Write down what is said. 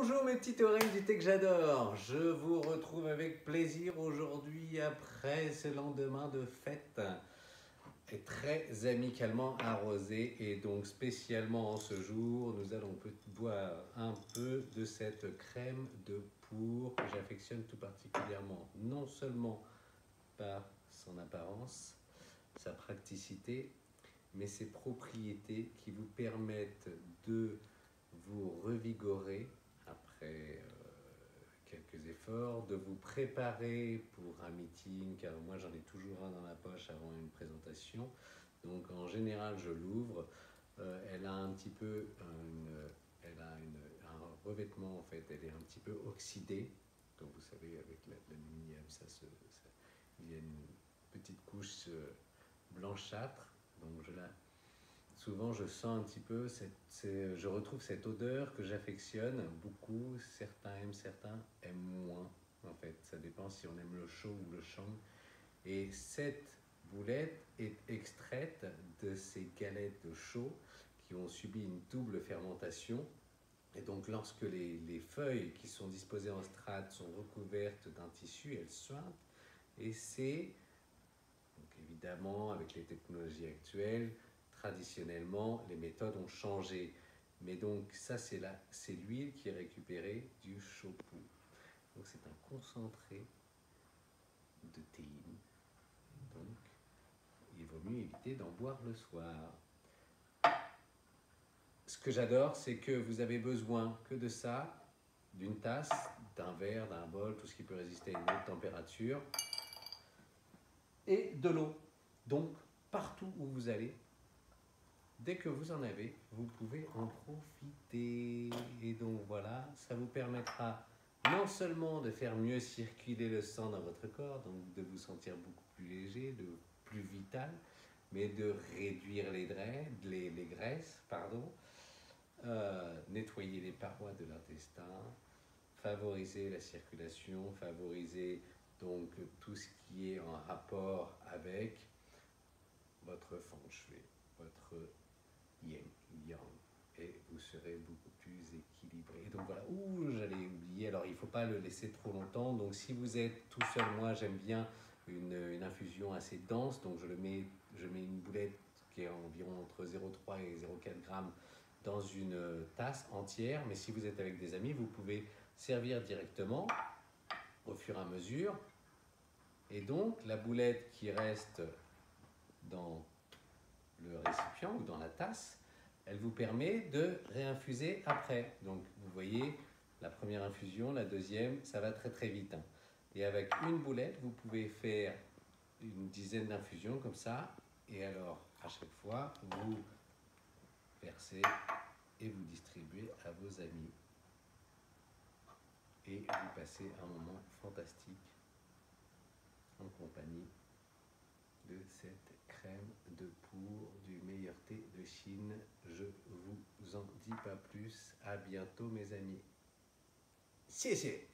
Bonjour mes petites oreilles du thé que j'adore. Je vous retrouve avec plaisir aujourd'hui après ce lendemain de fête et très amicalement arrosé. Et donc spécialement en ce jour, nous allons boire un peu de cette crème de pour que j'affectionne tout particulièrement, non seulement par son apparence, sa praticité, mais ses propriétés qui vous permettent de vous revigorer après quelques efforts, de vous préparer pour un meeting, car moi j'en ai toujours un dans la poche avant une présentation. Donc en général je l'ouvre, elle a un petit peu un revêtement en fait, elle est un petit peu oxydée, comme vous savez avec l'aluminium il y a une petite couche blanchâtre, donc souvent je sens un petit peu, je retrouve cette odeur que j'affectionne beaucoup, certains aiment moins, en fait, ça dépend si on aime le chaud ou le chang. Et cette boulette est extraite de ces galettes de chaud qui ont subi une double fermentation. Et donc lorsque les feuilles qui sont disposées en strates sont recouvertes d'un tissu, elles suintent. Et c'est, donc évidemment avec les technologies actuelles, traditionnellement, les méthodes ont changé. Mais donc, ça, c'est l'huile qui est récupérée du chopu. Donc, c'est un concentré de théine. Donc, il vaut mieux éviter d'en boire le soir. Ce que j'adore, c'est que vous avez besoin que de ça, d'une tasse, d'un verre, d'un bol, tout ce qui peut résister à une haute température, et de l'eau. Donc, partout où vous allez, dès que vous en avez, vous pouvez en profiter. Et donc voilà, ça vous permettra non seulement de faire mieux circuler le sang dans votre corps, donc de vous sentir beaucoup plus léger, plus vital, mais de réduire les graisses, nettoyer les parois de l'intestin, favoriser la circulation, favoriser donc tout ce qui est en rapport avec votre feng shui, votre yin, yang, et vous serez beaucoup plus équilibré. Et donc voilà, j'allais oublier, alors il ne faut pas le laisser trop longtemps, donc si vous êtes tout seul, moi j'aime bien une infusion assez dense, donc je mets une boulette qui est environ entre 0,3 et 0,4 grammes dans une tasse entière, mais si vous êtes avec des amis, vous pouvez servir directement au fur et à mesure, et donc la boulette qui reste dans le récipient ou dans la tasse, elle vous permet de réinfuser après. Donc vous voyez, la première infusion, la deuxième, ça va très très vite. Et avec une boulette, vous pouvez faire une dizaine d'infusions comme ça. Et alors, à chaque fois, vous versez et vous distribuez à vos amis. Et vous passez un moment fantastique en compagnie de cette crème de pour du meilleur thé de Chine. Je vous en dis pas plus. À bientôt mes amis. 谢谢。